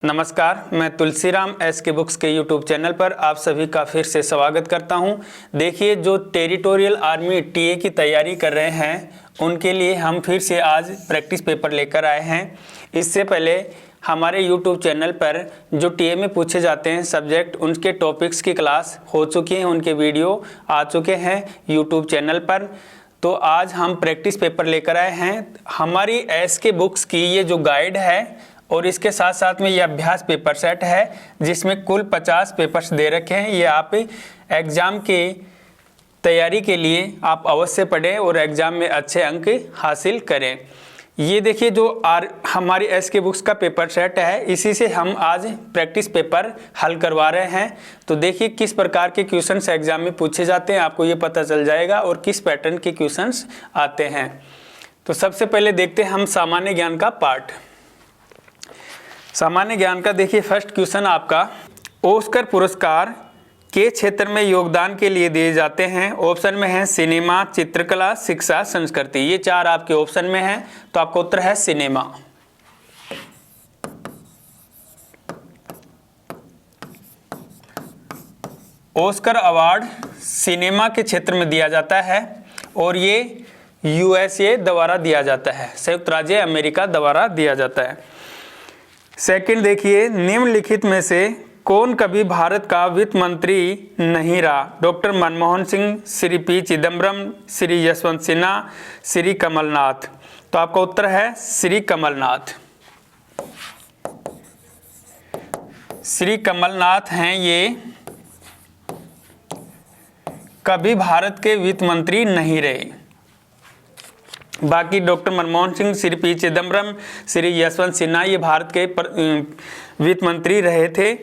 नमस्कार, मैं तुलसीराम एस के बुक्स के यूट्यूब चैनल पर आप सभी का फिर से स्वागत करता हूं। देखिए, जो टेरिटोरियल आर्मी टीए की तैयारी कर रहे हैं उनके लिए हम फिर से आज प्रैक्टिस पेपर लेकर आए हैं। इससे पहले हमारे यूट्यूब चैनल पर जो टीए में पूछे जाते हैं सब्जेक्ट, उनके टॉपिक्स की क्लास हो चुकी हैं, उनके वीडियो आ चुके हैं यूट्यूब चैनल पर। तो आज हम प्रैक्टिस पेपर लेकर आए हैं। हमारी एस के बुक्स की ये जो गाइड है और इसके साथ साथ में ये अभ्यास पेपर सेट है जिसमें कुल 50 पेपर्स दे रखे हैं। ये आप एग्ज़ाम के तैयारी के लिए आप अवश्य पढ़ें और एग्ज़ाम में अच्छे अंक हासिल करें। ये देखिए, जो हमारी एस के बुक्स का पेपर सेट है, इसी से हम आज प्रैक्टिस पेपर हल करवा रहे हैं। तो देखिए किस प्रकार के क्वेश्चंस एग्ज़ाम में पूछे जाते हैं, आपको ये पता चल जाएगा और किस पैटर्न के क्वेश्चंस आते हैं। तो सबसे पहले देखते हैं हम सामान्य ज्ञान का पार्ट। सामान्य ज्ञान का देखिए फर्स्ट क्वेश्चन आपका, ऑस्कर पुरस्कार के क्षेत्र में योगदान के लिए दिए जाते हैं। ऑप्शन में है सिनेमा, चित्रकला, शिक्षा, संस्कृति। ये चार आपके ऑप्शन में हैं, तो आपका उत्तर है सिनेमा। ऑस्कर अवार्ड सिनेमा के क्षेत्र में दिया जाता है और ये यूएसए द्वारा दिया जाता है, संयुक्त राज्य अमेरिका द्वारा दिया जाता है। सेकंड देखिए, निम्नलिखित में से कौन कभी भारत का वित्त मंत्री नहीं रहा? Doctor Manmohan Singh, Shri P Chidambaram, Shri Yashwant Sinha, Shri Kamal Nath. तो आपका उत्तर है श्री कमलनाथ। श्री कमलनाथ हैं ये कभी भारत के वित्त मंत्री नहीं रहे। बाकी डॉक्टर मनमोहन सिंह, श्री पी चिदम्बरम, श्री यशवंत सिन्हा ये भारत के वित्त मंत्री रहे थे।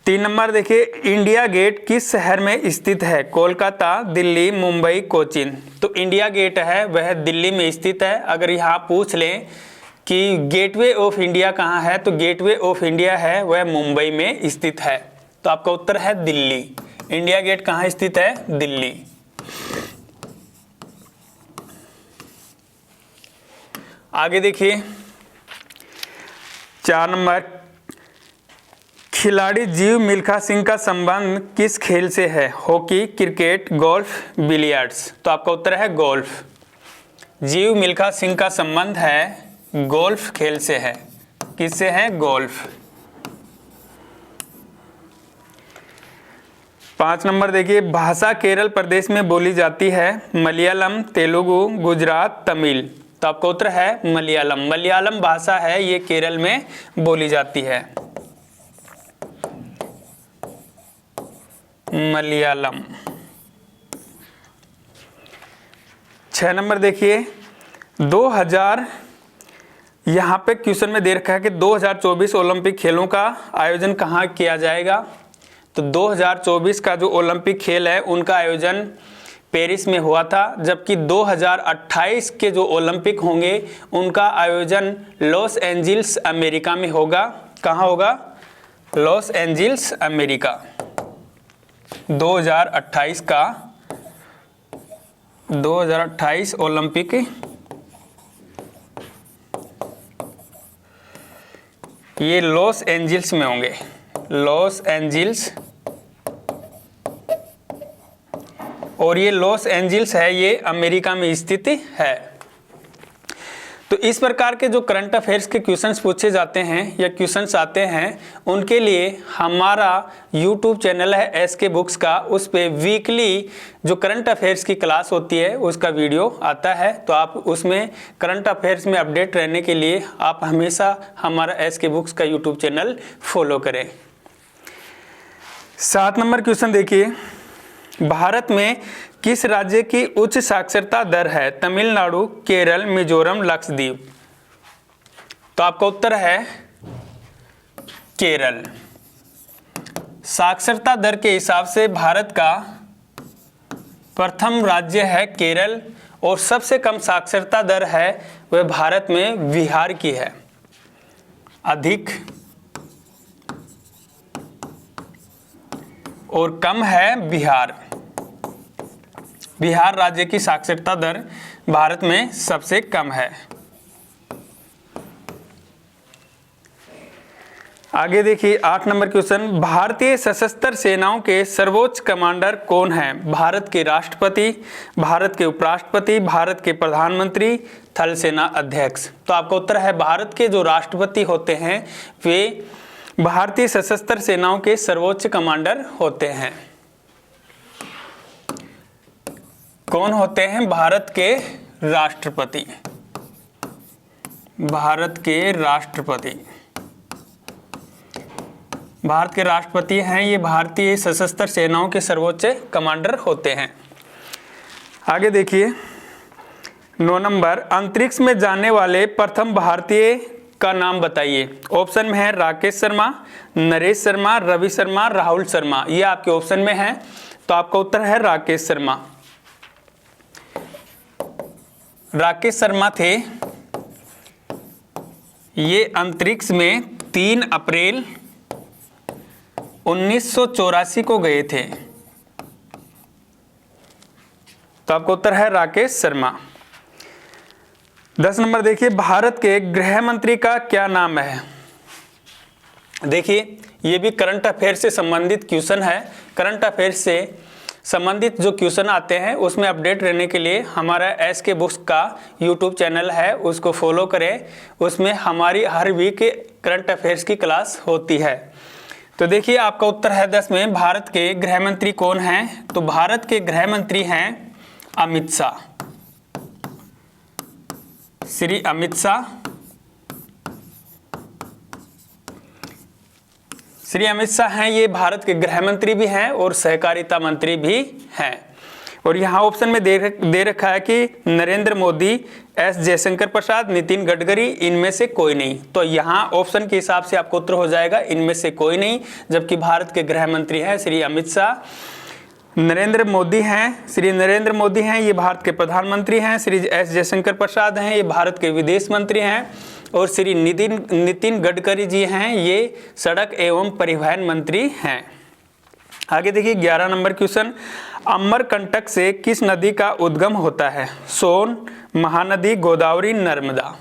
3 नंबर देखिए, इंडिया गेट किस शहर में स्थित है? कोलकाता, दिल्ली, मुंबई, कोचीन। तो इंडिया गेट है वह दिल्ली में स्थित है। अगर यहाँ पूछ लें कि गेटवे ऑफ इंडिया कहाँ है, तो गेटवे ऑफ इंडिया है वह मुंबई में स्थित है। तो आपका उत्तर है दिल्ली। इंडिया गेट कहाँ स्थित है? दिल्ली। आगे देखिए 4 नंबर, खिलाड़ी जीव मिल्खा सिंह का संबंध किस खेल से है? Hockey, cricket, golf, billiards. तो आपका उत्तर है गोल्फ। जीव मिल्खा सिंह का संबंध है गोल्फ खेल से है। किससे है? गोल्फ। 5 नंबर देखिए, भाषा केरल प्रदेश में बोली जाती है। मलयालम, तेलुगु, गुजरात, तमिल। तो आपका उत्तर है मलयालम। मलयालम भाषा है ये केरल में बोली जाती है, मलयालम। 6 नंबर देखिए, 2000 यहाँ पे क्वेश्चन में दे रखा है कि 2024 ओलंपिक खेलों का आयोजन कहाँ किया जाएगा? तो 2024 का जो ओलंपिक खेल है उनका आयोजन पेरिस में हुआ था, जबकि 2028 के जो ओलंपिक होंगे उनका आयोजन लॉस एंजिल्स अमेरिका में होगा। कहाँ होगा? Los Angeles America. 2028 ओलंपिक ये लॉस एंजिल्स में होंगे। लॉस एंजिल्स, और ये लॉस एंजिल्स है ये अमेरिका में स्थित है। तो इस प्रकार के जो करंट अफेयर्स के क्वेश्चंस पूछे जाते हैं या क्वेश्चंस आते हैं, उनके लिए हमारा यूट्यूब चैनल है एस के बुक्स का, उस पे वीकली जो करंट अफेयर्स की क्लास होती है उसका वीडियो आता है। तो आप उसमें करंट अफेयर्स में अपडेट रहने के लिए आप हमेशा हमारा एस के बुक्स का यूट्यूब चैनल फॉलो करें। 7 नंबर क्वेश्चन देखिए, भारत में किस राज्य की उच्च साक्षरता दर है? तमिलनाडु, केरल, मिजोरम, लक्षद्वीप। तो आपका उत्तर है केरल। साक्षरता दर के हिसाब से भारत का प्रथम राज्य है केरल और सबसे कम साक्षरता दर है वह भारत में बिहार की है। अधिक और कम है बिहार। बिहार राज्य की साक्षरता दर भारत में सबसे कम है। आगे देखिए 8 नंबर क्वेश्चन, भारतीय सशस्त्र सेनाओं के सर्वोच्च कमांडर कौन हैं? भारत के राष्ट्रपति, भारत के उपराष्ट्रपति, भारत के प्रधानमंत्री, थल सेना अध्यक्ष। तो आपका उत्तर है भारत के जो राष्ट्रपति होते हैं वे भारतीय सशस्त्र सेनाओं के सर्वोच्च कमांडर होते हैं। कौन होते हैं? भारत के राष्ट्रपति। भारत के राष्ट्रपति, भारत के राष्ट्रपति हैं ये भारतीय सशस्त्र सेनाओं के सर्वोच्च कमांडर होते हैं। आगे देखिए 9 नंबर, अंतरिक्ष में जाने वाले प्रथम भारतीय का नाम बताइए। ऑप्शन में है राकेश शर्मा, नरेश शर्मा, रवि शर्मा, राहुल शर्मा। ये आपके ऑप्शन में है, तो आपका उत्तर है राकेश शर्मा। राकेश शर्मा थे ये अंतरिक्ष में 3 अप्रैल 1984 को गए थे। तो आपका उत्तर है राकेश शर्मा। 10 नंबर देखिए, भारत के गृह मंत्री का क्या नाम है? देखिए ये भी करंट अफेयर से संबंधित क्वेश्चन है। करंट अफेयर से संबंधित जो क्वेश्चन आते हैं उसमें अपडेट रहने के लिए हमारा एसके बुक्स का यूट्यूब चैनल है, उसको फॉलो करें। उसमें हमारी हर वीक करंट अफेयर्स की क्लास होती है। तो देखिए आपका उत्तर है 10 में, भारत के गृह मंत्री कौन हैं? तो भारत के गृह मंत्री हैं अमित शाह, श्री अमित शाह। श्री अमित शाह हैं ये भारत के गृह मंत्री भी हैं और सहकारिता मंत्री भी हैं। और यहाँ ऑप्शन में दे रखा है कि नरेंद्र मोदी, एस जयशंकर प्रसाद, नितिन गडकरी, इनमें से कोई नहीं। तो यहाँ ऑप्शन के हिसाब से आपको उत्तर हो जाएगा इनमें से कोई नहीं, जबकि भारत के गृह मंत्री हैं श्री अमित शाह। नरेंद्र मोदी हैं, श्री नरेंद्र मोदी हैं ये भारत के प्रधानमंत्री हैं। श्री एस जयशंकर प्रसाद हैं ये भारत के विदेश मंत्री हैं। और श्री नितिन गडकरी जी हैं ये सड़क एवं परिवहन मंत्री हैं। आगे देखिए 11 नंबर क्वेश्चन, अमरकंटक से किस नदी का उद्गम होता है? सोन, महानदी, गोदावरी, नर्मदा।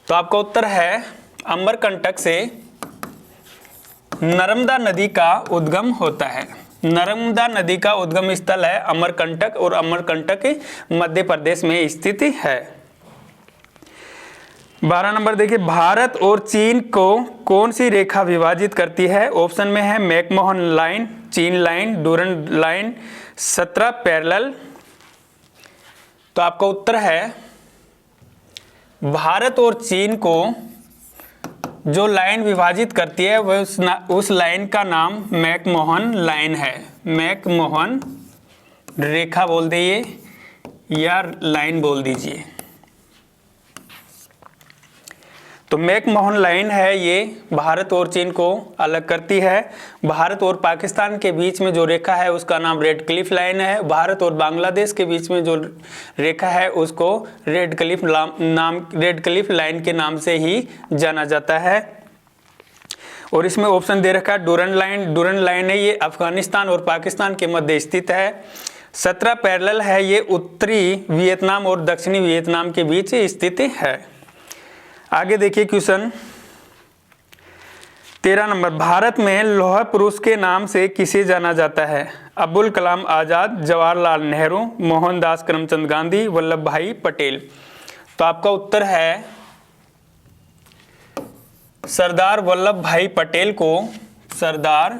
तो आपका उत्तर है अमरकंटक से नर्मदा नदी का उद्गम होता है। नर्मदा नदी का उद्गम स्थल है अमरकंटक और अमरकंटक मध्य प्रदेश में स्थित है। 12 नंबर देखिए, भारत और चीन को कौन सी रेखा विभाजित करती है? ऑप्शन में है मैकमोहन लाइन, चीन लाइन, डूरंड लाइन, 17 पैरेलल। तो आपका उत्तर है भारत और चीन को जो लाइन विभाजित करती है वह उस लाइन का नाम मैकमोहन लाइन है। मैकमोहन रेखा बोल दीजिए या लाइन बोल दीजिए। तो मैकमोहन लाइन है ये भारत और चीन को अलग करती है। भारत और पाकिस्तान के बीच में जो रेखा है उसका नाम रेड क्लिफ लाइन है। भारत और बांग्लादेश के बीच में जो रेखा है उसको रेड क्लिफ लाइन के नाम से ही जाना जाता है। और इसमें ऑप्शन दे रखा है डूरंड लाइन। डूरंड लाइन है ये अफगानिस्तान और पाकिस्तान के मध्य स्थित है। 17 पैरेलल है ये उत्तरी वियतनाम और दक्षिणी वियतनाम के बीच स्थित है। आगे देखिए क्वेश्चन 13 नंबर, भारत में लौह पुरुष के नाम से किसे जाना जाता है? अब्दुल कलाम आजाद, जवाहरलाल नेहरू, मोहनदास करमचंद गांधी, वल्लभ भाई पटेल। तो आपका उत्तर है सरदार वल्लभ भाई पटेल को सरदार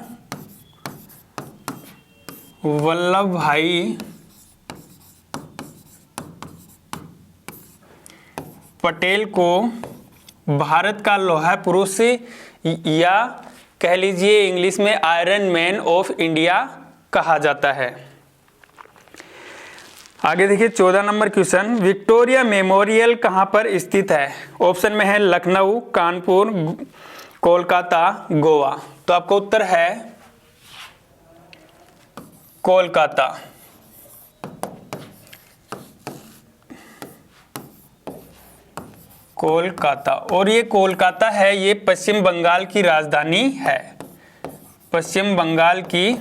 वल्लभ भाई पटेल को भारत का लौह पुरुष या कह लीजिए इंग्लिश में आयरन मैन ऑफ इंडिया कहा जाता है। आगे देखिए 14 नंबर क्वेश्चन, विक्टोरिया मेमोरियल कहां पर स्थित है? ऑप्शन में है लखनऊ, कानपुर, कोलकाता, गोवा। तो आपका उत्तर है कोलकाता। कोलकाता। और ये कोलकाता है ये पश्चिम बंगाल की राजधानी है। पश्चिम बंगाल की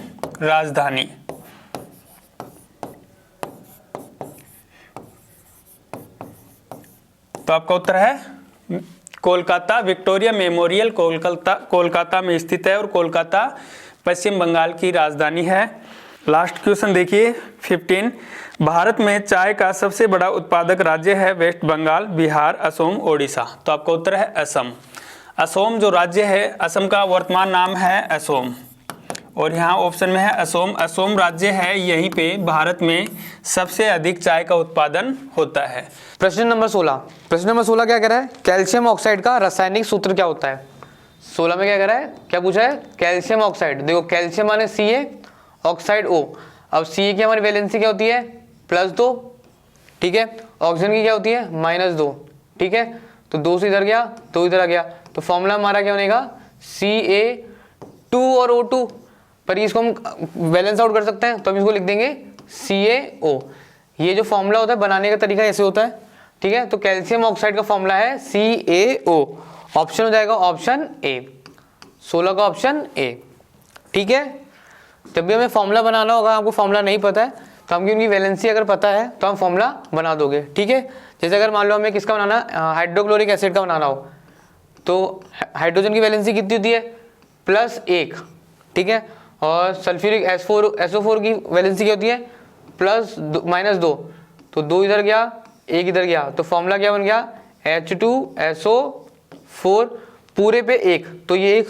राजधानी। तो आपका उत्तर है कोलकाता विक्टोरिया मेमोरियल कोलकाता में स्थित है और कोलकाता पश्चिम बंगाल की राजधानी है। लास्ट क्वेश्चन देखिए 15। भारत में चाय का सबसे बड़ा उत्पादक राज्य है वेस्ट बंगाल, बिहार, असम, ओडिशा। तो आपका उत्तर है असम। असम जो राज्य है, असम का वर्तमान नाम है असम और यहाँ ऑप्शन में है असम। असम राज्य है, यहीं पे भारत में सबसे अधिक चाय का उत्पादन होता है। प्रश्न नंबर 16। प्रश्न नंबर 16 क्या कह रहा है? कैल्शियम ऑक्साइड का रासायनिक सूत्र क्या होता है? 16 में क्या कह रहा है? क्या पूछा है? Calcium oxide. देखो कैल्शियम माने Ca, ऑक्साइड O। अब Ca की हमारी वैलेंसी क्या होती है? +2, ठीक है। ऑक्सीजन की क्या होती है? -2, ठीक है। तो 2 से इधर गया, 2 इधर आ गया, तो फॉर्मूला हमारा क्या बनेगा? Ca2 और O2। पर इसको हम बैलेंस आउट कर सकते हैं, तो हम इसको लिख देंगे CaO। ये जो फॉर्मूला होता है बनाने का तरीका ऐसे होता है, ठीक है। तो कैल्शियम ऑक्साइड का फॉर्मूला है CaO। ऑप्शन हो जाएगा ऑप्शन ए, 16 का ऑप्शन ए, ठीक है। जब भी हमें फॉर्मूला बनाना होगा, आपको फॉर्मूला नहीं पता है तो हमकी उनकी वैलेंसी अगर पता है तो हम फॉर्मूला बना दोगे, ठीक है। जैसे अगर मान लो हमें किसका बनाना, हाइड्रोक्लोरिक एसिड का बनाना हो, तो हाइड्रोजन की वैलेंसी कितनी होती है? +1, ठीक है। और सल्फ्यूरिक SO4 की वैलेंसी क्या होती है? -2, तो 2 इधर गया, 1 इधर गया, तो फॉर्मूला क्या बन गया? H2SO4 पूरे पे 1, तो ये 1,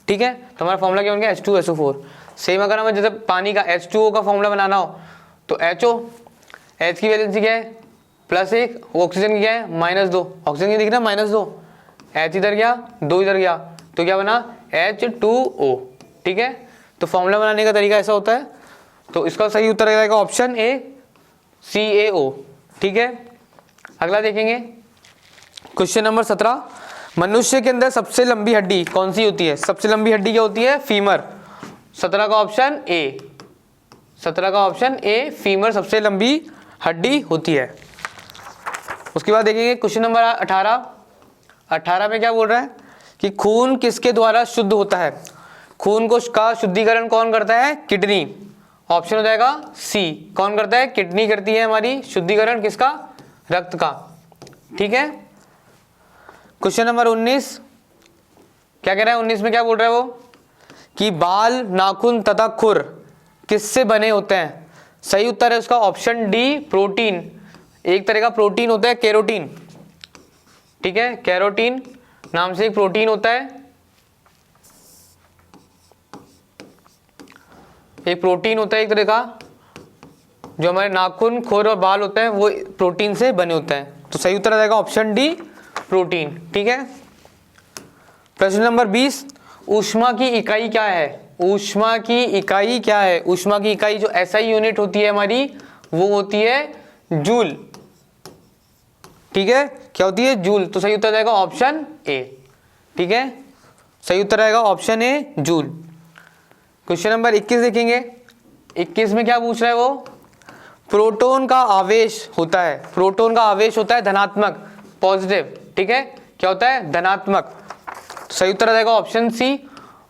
ठीक है। तो हमारा फॉर्मूला क्या बन गया? H2SO4। सेम अगर हमें जैसे पानी का H2O का फॉर्मूला बनाना हो तो HO, H की वैलेंसी क्या है? +1, ऑक्सीजन की क्या है? -2, ऑक्सीजन की दिख रहा है -2, H इधर गया, 2 इधर गया, तो क्या बना? H2O, ठीक है। तो फॉर्मूला बनाने का तरीका ऐसा होता है। तो इसका सही उत्तर रहेगा ऑप्शन ए, CaO, ठीक है। अगला देखेंगे क्वेश्चन नंबर 17। मनुष्य के अंदर सबसे लंबी हड्डी कौन सी होती है? सबसे लंबी हड्डी क्या होती है? फीमर। 17 का ऑप्शन ए, 17 का ऑप्शन ए, फीमर सबसे लंबी हड्डी होती है। उसके बाद देखेंगे क्वेश्चन नंबर 18। 18 में क्या बोल रहा है कि खून किसके द्वारा शुद्ध होता है? खून को का शुद्धिकरण कौन करता है? किडनी। ऑप्शन हो जाएगा सी, कौन करता है? किडनी करती है हमारी शुद्धिकरण, किसका? रक्त का, ठीक है। क्वेश्चन नंबर 19 क्या कह रहा है? 19 में क्या बोल रहा है वो कि बाल, नाखून तथा खुर किससे बने होते हैं? सही उत्तर है उसका ऑप्शन डी, प्रोटीन। एक तरह का प्रोटीन होता है केरोटीन, ठीक है। केरोटीन नाम से एक प्रोटीन होता है, एक प्रोटीन होता है एक तरह का, जो हमारे नाखून, खुर और बाल होते हैं वो प्रोटीन से बने होते हैं। तो सही उत्तर आ जाएगा ऑप्शन डी, प्रोटीन, ठीक है। प्रश्न नंबर 20। ऊष्मा की इकाई क्या है? ऊष्मा की इकाई क्या है? ऊष्मा की इकाई जो SI यूनिट होती है हमारी, वो होती है जूल, ठीक है। क्या होती है? जूल। तो सही उत्तर आएगा ऑप्शन ए, ठीक है। सही उत्तर आएगा option A, joule. Question number 21 देखेंगे। 21 में क्या पूछ रहा है वो? प्रोटॉन का आवेश होता है, प्रोटॉन का आवेश होता है धनात्मक, पॉजिटिव, ठीक है। क्या होता है? धनात्मक। सही उत्तर आ जाएगा ऑप्शन सी।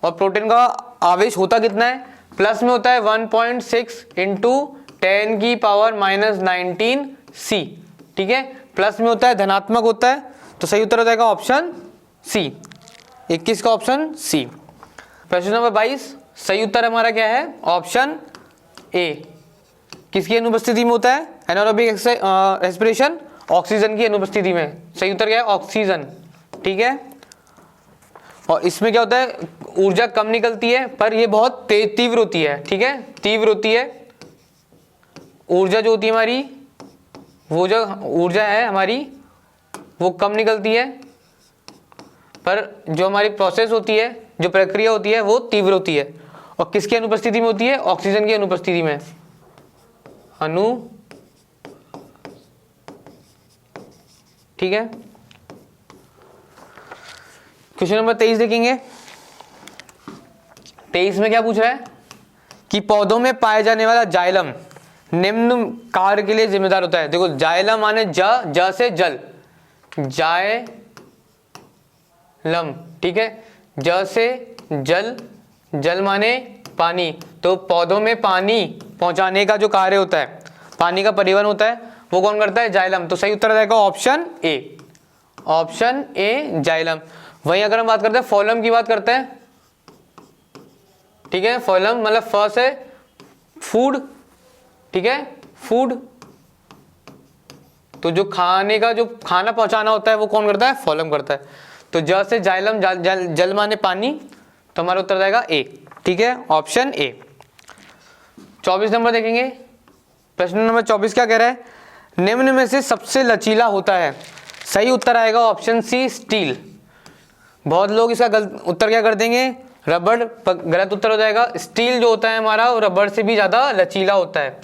और प्रोटॉन का आवेश होता कितना है? प्लस में होता है 1.6 × 10⁻⁻19 C, ठीक है। प्लस में होता है, धनात्मक होता है, तो सही उत्तर हो जाएगा ऑप्शन सी, 21 का ऑप्शन सी। प्रश्न नंबर 22। सही उत्तर हमारा क्या है? Option A. किसकी अनुपस्थिति में होता है? एनारोबिक रेस्पिरेशन, ऑक्सीजन की अनुपस्थिति में। सही उत्तर क्या है? ऑक्सीजन, ठीक है। और इसमें क्या होता है? ऊर्जा कम निकलती है पर ये बहुत तीव्र होती है, ठीक है, तीव्र होती है। ऊर्जा जो होती है हमारी, वो जो ऊर्जा है हमारी वो कम निकलती है, पर जो हमारी प्रोसेस होती है, जो प्रक्रिया होती है वो तीव्र होती है। और किसकी अनुपस्थिति में होती है? ऑक्सीजन की अनुपस्थिति में। ठीक है। क्वेश्चन नंबर 23 देखेंगे। 23 में क्या पूछ रहा है कि पौधों में पाया जाने वाला जाइलम निम्न कार्य के लिए जिम्मेदार होता है। देखो जाइलम माने ज से जल, जाइलम, ठीक है। ज से जल, जल माने पानी, तो पौधों में पानी पहुंचाने का जो कार्य होता है, पानी का परिवहन होता है, वो कौन करता है? जाइलम। तो सही उत्तर आ जाएगा option A, option A xylem. वहीं अगर हम बात करते हैं फोलम की बात करते हैं, ठीक है, फोलम मतलब फर्स्ट है फूड, ठीक है, फूड, तो जो खाने का जो खाना पहुंचाना होता है वो कौन करता है, फोलम करता है। तो ज से जाइलम, जल माने पानी, तो हमारा उत्तर जाएगा ए, ठीक है, ऑप्शन ए। 24 नंबर देखेंगे, प्रश्न नंबर 24 क्या कह रहा है, निम्न में से सबसे लचीला होता है। सही उत्तर आएगा ऑप्शन सी स्टील। बहुत लोग इसका गलत उत्तर क्या कर देंगे, रबड़, गलत उत्तर हो जाएगा। स्टील जो होता है हमारा वो रबड़ से भी ज्यादा लचीला होता है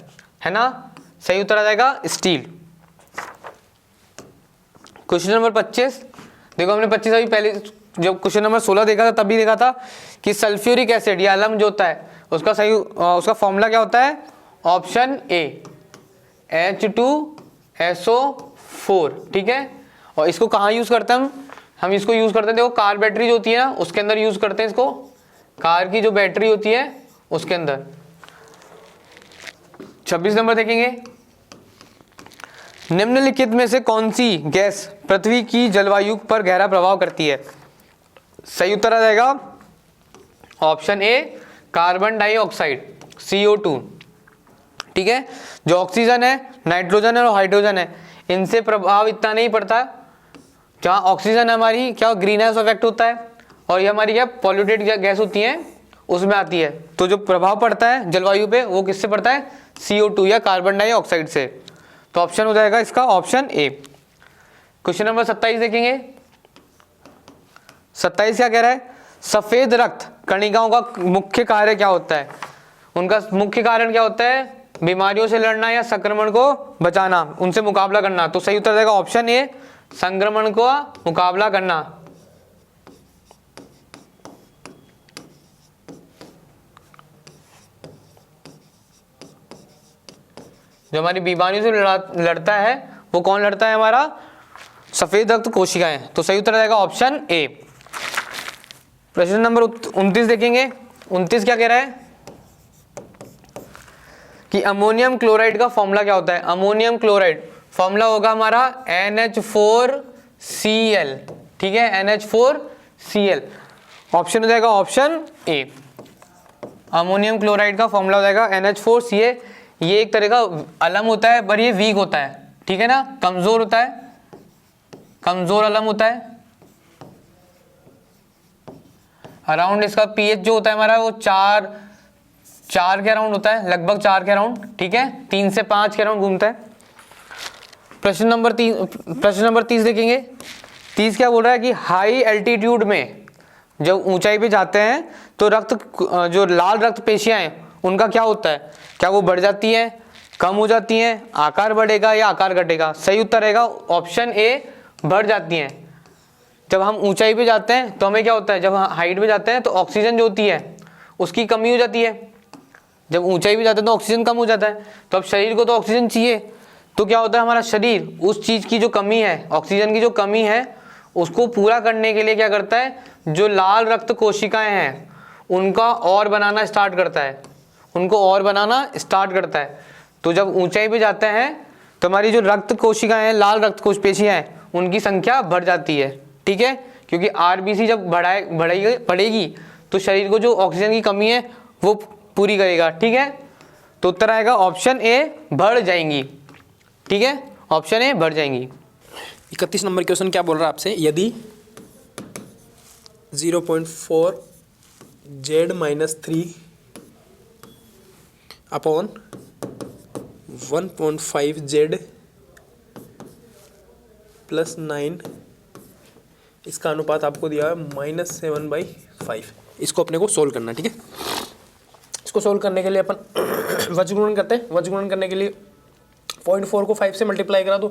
ना। सही उत्तर आ जाएगा स्टील। क्वेश्चन नंबर 25 देखो, हमने 25 अभी पहले जब क्वेश्चन नंबर 16 देखा था तब भी देखा था कि सल्फ्यूरिक एसिड या अलम जो होता है उसका फॉर्मूला क्या होता है, ऑप्शन ए H2SO4, ठीक है। और इसको कहाँ यूज करते हैं हम इसको यूज करते हैं, देखो कार बैटरी जो होती है ना उसके अंदर यूज करते हैं इसको, कार की जो बैटरी होती है उसके अंदर। 26 नंबर देखेंगे, निम्नलिखित में से कौन सी गैस पृथ्वी की जलवायु पर गहरा प्रभाव करती है। सही उत्तर आ जाएगा option A carbon dioxide, CO2, ठीक है। जो ऑक्सीजन है, नाइट्रोजन है और हाइड्रोजन है, इनसे प्रभाव इतना नहीं पड़ता। जहाँ ऑक्सीजन हमारी क्या ग्रीन हाउस इफेक्ट होता है और ये हमारी क्या पॉल्यूटेड गैस होती है उसमें आती है। तो जो प्रभाव पड़ता है जलवायु पे वो किससे पड़ता है, CO2 या कार्बन डाइऑक्साइड से। तो ऑप्शन हो जाएगा इसका ऑप्शन ए। क्वेश्चन नंबर 27 देखेंगे, 27 क्या कह रहा है, सफेद रक्त कणिकाओं का मुख्य कार्य क्या होता है। उनका मुख्य कारण क्या होता है, बीमारियों से लड़ना या संक्रमण को बचाना, उनसे मुकाबला करना। तो सही उत्तर जाएगा ऑप्शन ए संक्रमण को मुकाबला करना। जो हमारी बीमारियों से लड़ता है वो कौन लड़ता है, हमारा सफेद रक्त कोशिकाएं। तो सही उत्तर जाएगा ऑप्शन ए। प्रश्न नंबर 29 देखेंगे, 29 क्या कह रहा है कि अमोनियम क्लोराइड का फॉर्मूला क्या होता है। अमोनियम क्लोराइड फॉर्मूला होगा हमारा NH4Cl, ठीक है, NH4Cl। ऑप्शन हो जाएगा ऑप्शन ए। अमोनियम क्लोराइड का फॉर्मूला हो जाएगा NH4Cl। ये एक तरह का अलम होता है पर ये वीक होता है, ठीक है ना, कमजोर होता है, कमजोर अलम होता है। अराउंड इसका पीएच जो होता है हमारा वो 4 के अराउंड होता है, लगभग 4 के अराउंड, ठीक है, 3 से 5 के अराउंड घूमता है। प्रश्न नंबर 30 देखेंगे। 30 क्या बोल रहा है कि हाई एल्टीट्यूड में जब ऊंचाई पे जाते हैं तो जो लाल रक्त पेशियां हैं उनका क्या होता है, क्या वो बढ़ जाती है, कम हो जाती हैं, आकार बढ़ेगा या आकार घटेगा। सही उत्तर रहेगा ऑप्शन ए बढ़ जाती हैं। जब हम ऊंचाई पे जाते हैं तो हमें क्या होता है, जब हम हाइट पे जाते हैं तो ऑक्सीजन जो होती है उसकी कमी हो जाती है। जब ऊंचाई पे जाते हैं तो ऑक्सीजन कम हो जाता है। तो अब शरीर को तो ऑक्सीजन चाहिए, तो क्या होता है हमारा शरीर उस चीज़ की जो कमी है, ऑक्सीजन की जो कमी है उसको पूरा करने के लिए क्या करता है, जो लाल रक्त कोशिकाएं हैं उनका और बनाना स्टार्ट करता है, उनको और बनाना स्टार्ट करता है। तो जब ऊंचाई पे जाते हैं तो हमारी जो रक्त कोशिकाएं हैं, लाल रक्त कोश पेशियां हैं, उनकी संख्या बढ़ जाती है, ठीक है, क्योंकि आरबीसी जब बढ़ेगी तो शरीर को जो ऑक्सीजन की कमी है वो पूरी करेगा, ठीक है। तो उत्तर आएगा ऑप्शन ए बढ़ जाएंगी, ठीक है, ऑप्शन ए बढ़ जाएंगी। 31 नंबर क्वेश्चन क्या बोल रहा है आपसे, यदि 0.4 Z-3 अपॉन 1.5 Z + 9 इसका अनुपात आपको दिया है -7/5। इसको अपने को सोल्व करना है, ठीक है। इसको सोल्व करने के लिए अपन वज्रगुणन करते हैं। वज्रगुणन करने के लिए 0.4 को 5 से मल्टीप्लाई करा तो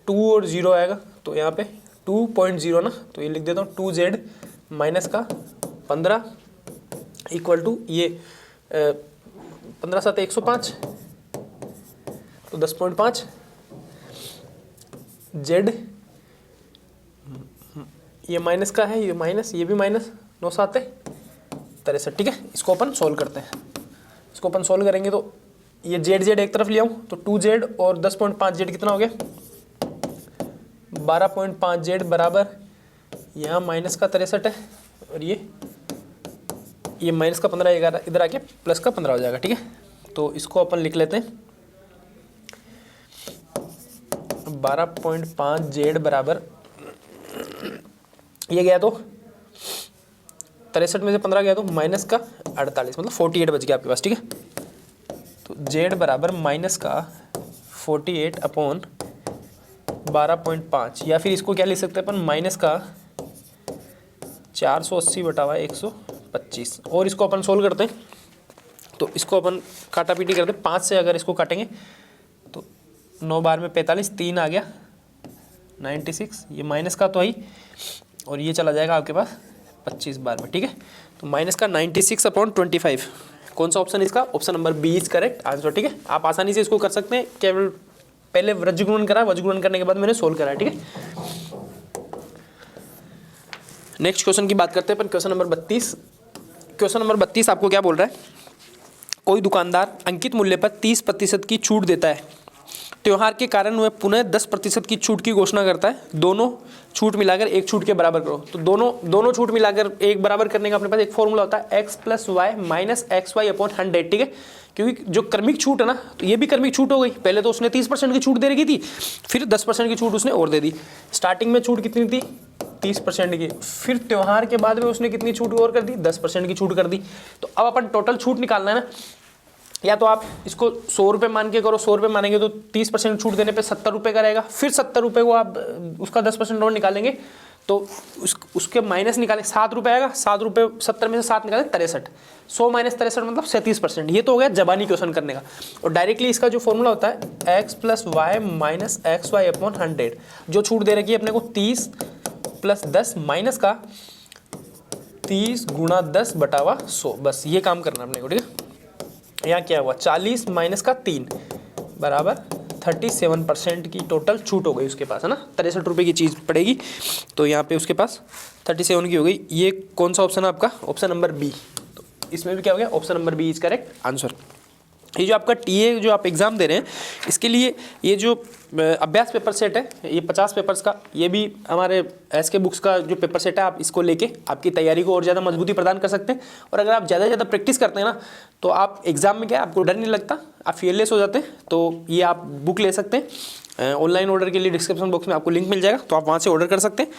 2 और 0 आएगा। तो यहाँ पे 2.0 ना, तो ये लिख देता हूँ 2Z माइनस का 15 इक्वल टू ये 15 7 105, तो 10.5 Z, ये माइनस का है, ये माइनस, ये भी माइनस, 9 7 63, ठीक है। इसको अपन सोल्व करते हैं। इसको अपन सोल्व करेंगे तो ये Z एक तरफ ले आऊँ तो 2Z और 10.5Z कितना हो गया 12.5 जेड बराबर यहाँ माइनस का 63 है और ये माइनस का 15 इधर आके प्लस का 15 हो जाएगा, ठीक है। तो इसको अपन लिख लेते हैं 12.5 जेड बराबर ये गया तो 63 में से 15 गया तो माइनस का 48 मतलब 48 बच गया आपके पास, ठीक है। तो जेड बराबर माइनस का 48 अपॉन 12.5 या फिर इसको क्या लिख सकते हैं अपन माइनस का 480 बटा 125 और इसको अपन सोल्व करते हैं। तो इसको अपन काटा पीटी करते हैं, 5 से अगर इसको काटेंगे तो 9 बार में 45, 3 आ गया 96, ये माइनस का तो आई और ये चला जाएगा आपके पास 25 बार में, ठीक है। तो माइनस का 96 अपॉन 25 कौन सा ऑप्शन इसका, option number B is correct answer, ठीक है। आप आसानी से इसको कर सकते हैं, केवल पहले वज्र गुणन करा, वज्र गुणन करने के बाद मैंने सोल्व करा, ठीक है। नेक्स्ट क्वेश्चन की बात करते हैं अपन, क्वेश्चन नंबर 32। क्वेश्चन नंबर 32 आपको क्या बोल रहा है, कोई दुकानदार अंकित मूल्य पर 30% की छूट देता है, त्योहार के कारण वह पुनः 10% की छूट की घोषणा करता है, दोनों छूट मिलाकर एक छूट के बराबर करो। तो दोनों छूट मिलाकर एक बराबर करने का अपने पास एक फॉर्मूला होता है x + y - xy अपॉन 100, ठीक है। क्योंकि जो क्रमिक छूट है ना, तो ये भी क्रमिक छूट हो गई, पहले तो उसने 30% की छूट दे रखी थी, फिर 10% की छूट उसने और दे दी। स्टार्टिंग में छूट कितनी थी 30% की, फिर त्योहार के बाद में उसने कितनी छूट और कर दी 10% की छूट कर दी। तो अब अपन टोटल छूट निकालना है ना, या तो आप इसको 100 रुपये मान के करो, 100 रुपये मानेंगे तो 30% छूट देने पे 70 रुपये का रहेगा, फिर 70 रुपये को आप उसका 10% और निकालेंगे तो उसके माइनस निकालें 7 रुपये आएगा, 7 रुपये 70 में से 7 निकालें 63, 100 - 63 मतलब 37%। ये तो हो गया जबानी क्वेश्चन करने का। और डायरेक्टली इसका जो फॉर्मूला होता है x + y - xy अपॉन 100, जो छूट दे रखी है अपने को 30 + 10 माइनस का 30 × 10 बटा 100, बस ये काम करना है अपने को, ठीक है। यहाँ क्या हुआ 40 माइनस का 3 बराबर 37% की टोटल छूट हो गई उसके पास, है ना। 63 रुपये की चीज़ पड़ेगी तो यहाँ पे उसके पास 37 की हो गई। ये कौन सा ऑप्शन है आपका, ऑप्शन नंबर बी। तो इसमें भी क्या हो गया, option number B is correct answer. ये जो आपका टीए जो आप एग्ज़ाम दे रहे हैं, इसके लिए ये जो अभ्यास पेपर सेट है, ये 50 पेपर्स का, ये भी हमारे एसके बुक्स का जो पेपर सेट है, आप इसको लेके आपकी तैयारी को और ज़्यादा मजबूती प्रदान कर सकते हैं। और अगर आप ज़्यादा से ज़्यादा प्रैक्टिस करते हैं ना, तो आप एग्ज़ाम में क्या आपको डर नहीं लगता, आप फियरलेस हो जाते हैं। तो ये आप बुक ले सकते हैं, ऑनलाइन ऑर्डर के लिए डिस्क्रिप्शन बॉक्स में आपको लिंक मिल जाएगा, तो आप वहाँ से ऑर्डर कर सकते हैं।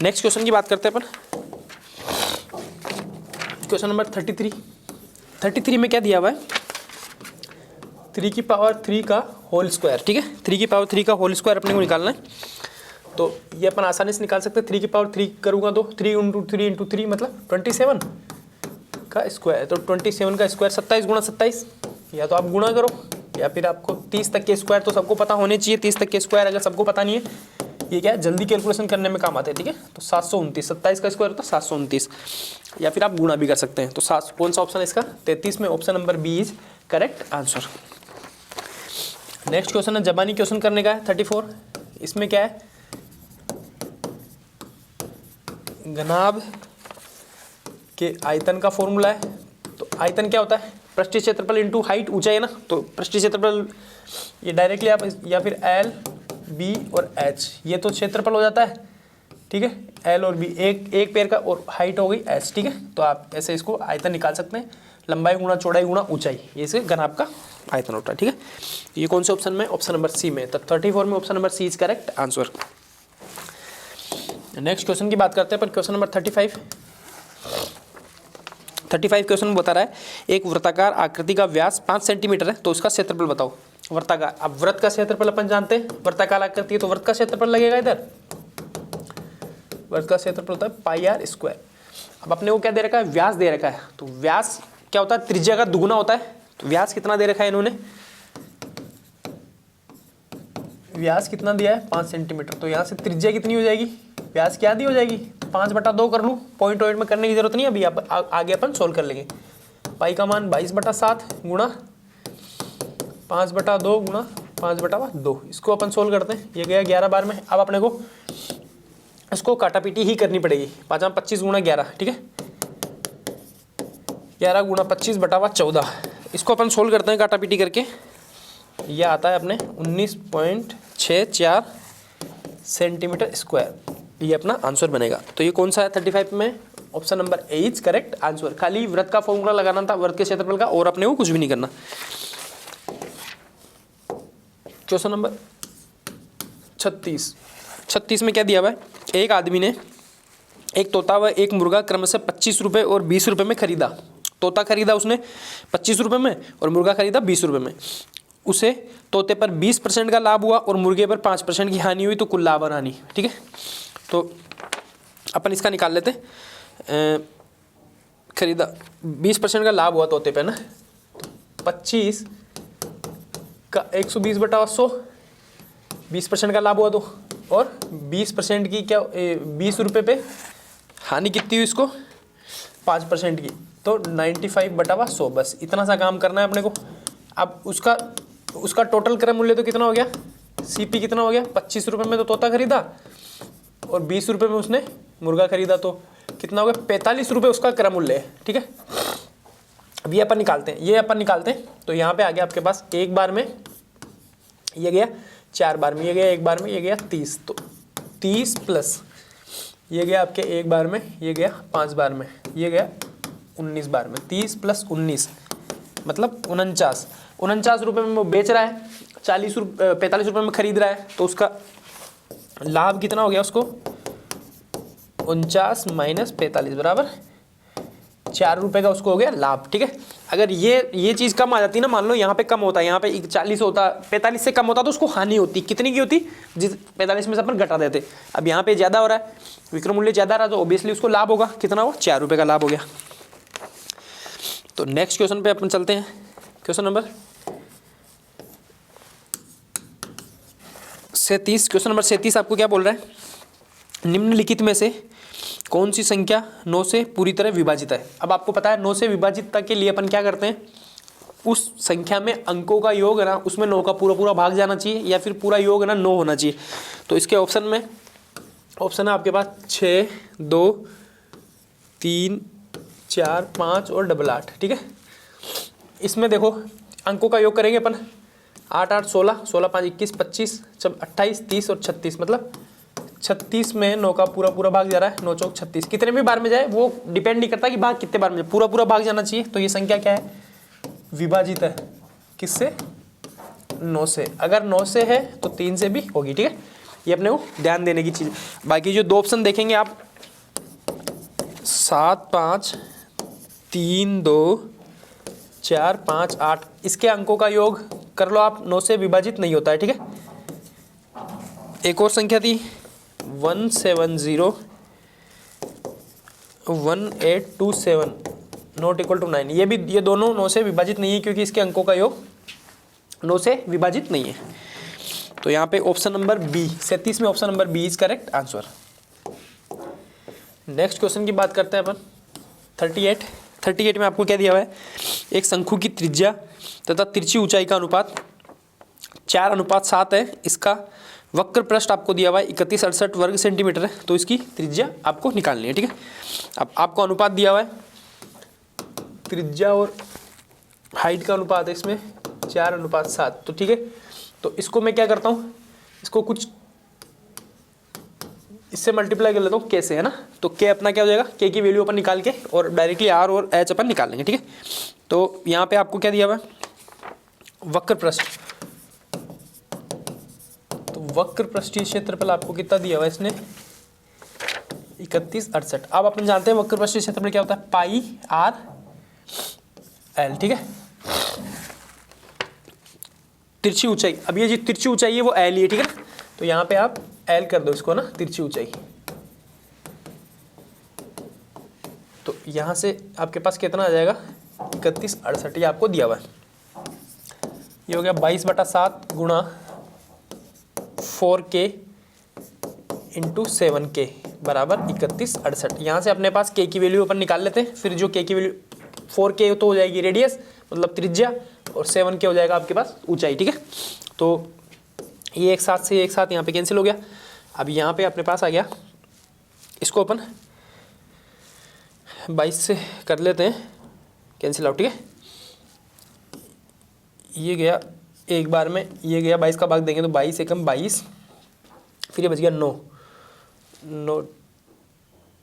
नेक्स्ट क्वेश्चन की बात करते हैं अपन, क्वेश्चन नंबर 33 में क्या दिया हुआ है, 3 की पावर 3 का होल स्क्वायर, ठीक है। 3 की पावर 3 का होल स्क्वायर अपने को निकालना है। तो ये अपन आसानी से निकाल सकते हैं, 3 की पावर 3 करूँगा तो 3 × 3 × 3 मतलब 27 का स्क्वायर। तो 27 का स्क्वायर 27 × 27, या तो आप गुणा करो या फिर आपको 30 तक के स्क्वायर तो सबको पता होने चाहिए। 30 तक के स्क्वायर अगर सबको पता नहीं है, ये क्या है जल्दी कैलकुलेशन करने में काम आते हैं, ठीक है। तो 729, 27 का स्क्वायर होता है 729, या फिर आप गुणा भी कर सकते हैं। तो कौन सा ऑप्शन है इसका, 33 में option number B is correct answer. Next question है जबानी क्वेश्चन करने का है 34। इसमें क्या है, घनाभ के आयतन का फॉर्मूला है। तो आयतन क्या होता है, पृष्ठीय क्षेत्रफल इंटू हाइट, ऊंचाई है ना। तो पृष्ठीय क्षेत्रफल ये डायरेक्टली आप, या फिर एल बी और एच, ये तो क्षेत्रफल हो जाता है, ठीक है। एल और बी एक पेड़ का, और हाइट हो गई एच, ठीक है। तो आप ऐसे इसको आयतन निकाल सकते हैं, लंबाई गुणा चौड़ाई गुणा ऊंचाई, ये इसके घनाभ का आयतन होता है, ठीक है। ये कौन से ऑप्शन में, ऑप्शन नंबर सी में। तो 34 में option number C is correct answer. Next question की बात करते हैं पर क्वेश्चन नंबर 35 क्वेश्चन बता रहा है, एक वृत्ताकार आकृति का व्यास 5 सेंटीमीटर है, तो उसका क्षेत्रफल बताओ। वृत्ताकार, अब वृत्त का क्षेत्रफल अपन जानते हैं, वृत्ताकार आकृति है तो वृत्त का क्षेत्रफल लगेगा इधर, वृत्त का क्षेत्रफल होता है πr²। अब अपने को क्या दे रखा है, व्यास दे रखा है। तो व्यास क्या होता है, त्रिज्या का दुगुना होता है। तो व्यास कितना दे रखा है इन्होंने, व्यास कितना दिया है 5 सेंटीमीटर। तो यहाँ से त्रिज्या कितनी हो जाएगी, व्यास क्या दी हो जाएगी 5/2 कर लूँ, पॉइंट में करने की जरूरत नहीं है, अभी आगे अपन सोल्व कर लेंगे। पाई का मान 22/7 गुणा 5/2 गुणा 5/2, इसको अपन सोल्व करते हैं। ये गया 11 बार में। अब अपने को इसको काटापीटी ही करनी पड़ेगी, 5 × 25 गुणा 11, ठीक है। 11 गुणा 25/14, इसको अपन सोल्व करते हैं काटापीटी करके। यह आता है अपने 19.64 सेंटीमीटर स्क्वायर, ये अपना आंसर बनेगा। तो ये कौन सा है 35 में? Option number A is correct answer. खाली वृत्त का फॉर्मूला लगाना था, वृत्त के क्षेत्रफल का, और अपने को कुछ भी नहीं करना। क्वेश्चन नंबर 36 में क्या दिया हुआ है? एक आदमी ने एक तोता व एक मुर्गा क्रमशः 25 रुपये और 20 रुपये में खरीदा। तोता खरीदा उसने 25 रुपये में और मुर्गा खरीदा 20 रुपये में। उसे तोते पर 20% का लाभ हुआ और मुर्गे पर 5% की हानि हुई, तो कुल लाभ और हानि। ठीक है, तो अपन इसका निकाल लेते हैं। खरीदा 20% का लाभ हुआ तोते पे ना, 25 का 120/100, 20% का लाभ हुआ तो, और 20% की क्या 20 रुपये पे हानि कितनी हुई इसको? 5% की, तो 95/100। बस इतना सा काम करना है अपने को। अब उसका टोटल क्रय मूल्य तो कितना हो गया? सीपी कितना हो गया? 25 रुपये में तो तोता खरीदा और 20 रुपये में उसने मुर्गा खरीदा, तो कितना हो गया? 45 रुपये उसका क्रय मूल्य है। ठीक है, अब ये अपन निकालते हैं। तो यहाँ पे आ गया आपके पास एक बार में ये गया, 4 बार में ये गया, एक बार में ये गया 30, तो 30 प्लस ये गया आपके एक बार में, ये गया 5 बार में, ये गया 19 बार में। 30 प्लस 19 मतलब 49 रुपये में वो बेच रहा है, 45 रुपये में खरीद रहा है, तो उसका लाभ कितना हो गया उसको? 49 माइनस 45 बराबर 4 रुपये का उसको हो गया लाभ। ठीक है, अगर ये चीज़ कम आ जाती ना, मान लो यहाँ पे कम होता है, यहाँ पे 40 होता, 45 से कम होता तो उसको हानि होती। कितनी की होती? जिस 45 में से अपन घटा देते। अब यहाँ पे ज़्यादा हो रहा है, विक्रय मूल्य ज़्यादा रहा, तो ऑब्वियसली उसको लाभ होगा। कितना हुआ? 4 रुपये का लाभ हो गया। तो नेक्स्ट क्वेश्चन पे अपन चलते हैं। Question number 37। क्वेश्चन नंबर 37 आपको क्या बोल रहा है? निम्नलिखित में से कौन सी संख्या 9 से पूरी तरह विभाजित है? अब आपको पता है 9 से विभाजितता के लिए अपन क्या करते हैं? उस संख्या में अंकों का योग है ना, उसमें 9 का पूरा भाग जाना चाहिए, या फिर पूरा योग है ना 9 होना चाहिए। तो इसके ऑप्शन है आपके पास 6, 2, 3, 4, 5 और 8। ठीक है, इसमें देखो अंकों का योग करेंगे अपन 8, 8, 16, 16, 5, 21, 25, 28, 30 और 36, मतलब 36 में 9 का पूरा भाग जा रहा है। 9 चौक 36, कितने भी बार में जाए वो डिपेंड नहीं करता कि भाग कितने बार में जाए, पूरा भाग जाना चाहिए। तो ये संख्या क्या है? विभाजित है किससे? 9 से। अगर 9 से है तो 3 से भी होगी। ठीक है, ये अपने को ध्यान देने की चीज़। बाकी जो 2 ऑप्शन देखेंगे आप 7, 5, 3, 2, 4, 5, 8, इसके अंकों का योग कर लो आप, 9 से विभाजित नहीं होता है। ठीक है, एक और संख्या थी 170 1827 नॉट इक्वल टू 9। ये दोनों 9 से विभाजित नहीं है, क्योंकि इसके अंकों का योग 9 से विभाजित नहीं है। तो यहाँ पे ऑप्शन नंबर बी, 37 में option number B is correct answer. Next question की बात करते हैं अपन 38 में आपको क्या दिया हुआ है? एक शंकु की त्रिज्या तथा तिरछी ऊंचाई का अनुपात 4:7 है। इसका वक्र पृष्ठ आपको दिया हुआ है 3168 वर्ग सेंटीमीटर है, तो इसकी त्रिज्या आपको निकालनी है। ठीक है, अब आपको अनुपात दिया हुआ है, त्रिज्या और हाइट का अनुपात है इसमें 4:7। तो ठीक है, तो इसको मैं क्या करता हूँ, इसको कुछ इससे मल्टीप्लाई कर लेता हूँ के से, है ना। तो के अपना क्या हो जाएगा? के की वैल्यू अपन निकाल के और डायरेक्टली आर और एच अपन निकाल लेंगे। ठीक है, तो यहाँ पे आपको क्या दिया हुआ है? वक्र पृष्ठ। तो वक्र पृष्ठीय क्षेत्रफल आपको कितना दिया हुआ है इसने? 3168। अब अपन जानते हैं वक्र पृष्ठीय क्षेत्रफल क्या होता है? पाई आर एल। ठीक है, तिरछी ऊंचाई, अब ये जो तिरछी ऊंचाई है वो एल ही है। ठीक है, तो यहाँ पे आप एल कर दो इसको ना, तिरछी ऊंचाई। तो यहाँ से आपके पास कितना आ जाएगा? 3168, ये आपको दिया हुआ है। ये हो गया 22/7 गुणा 4K इंटू 7K बराबर 3168। यहाँ से अपने पास K की वैल्यू अपन निकाल लेते हैं। फिर जो K की वैल्यू 4K तो हो जाएगी रेडियस, मतलब त्रिज्या, और 7K हो जाएगा आपके पास ऊंचाई। ठीक है, तो ये एक साथ से एक साथ यहाँ पे कैंसिल हो गया। अब यहाँ पे अपने पास आ गया, इसको अपन 22 से कर लेते हैं कैंसिल आउट। ठीक है, ये गया एक बार में, ये गया 22 का भाग देंगे तो 22 एकम 22, फिर ये बच गया 9, 9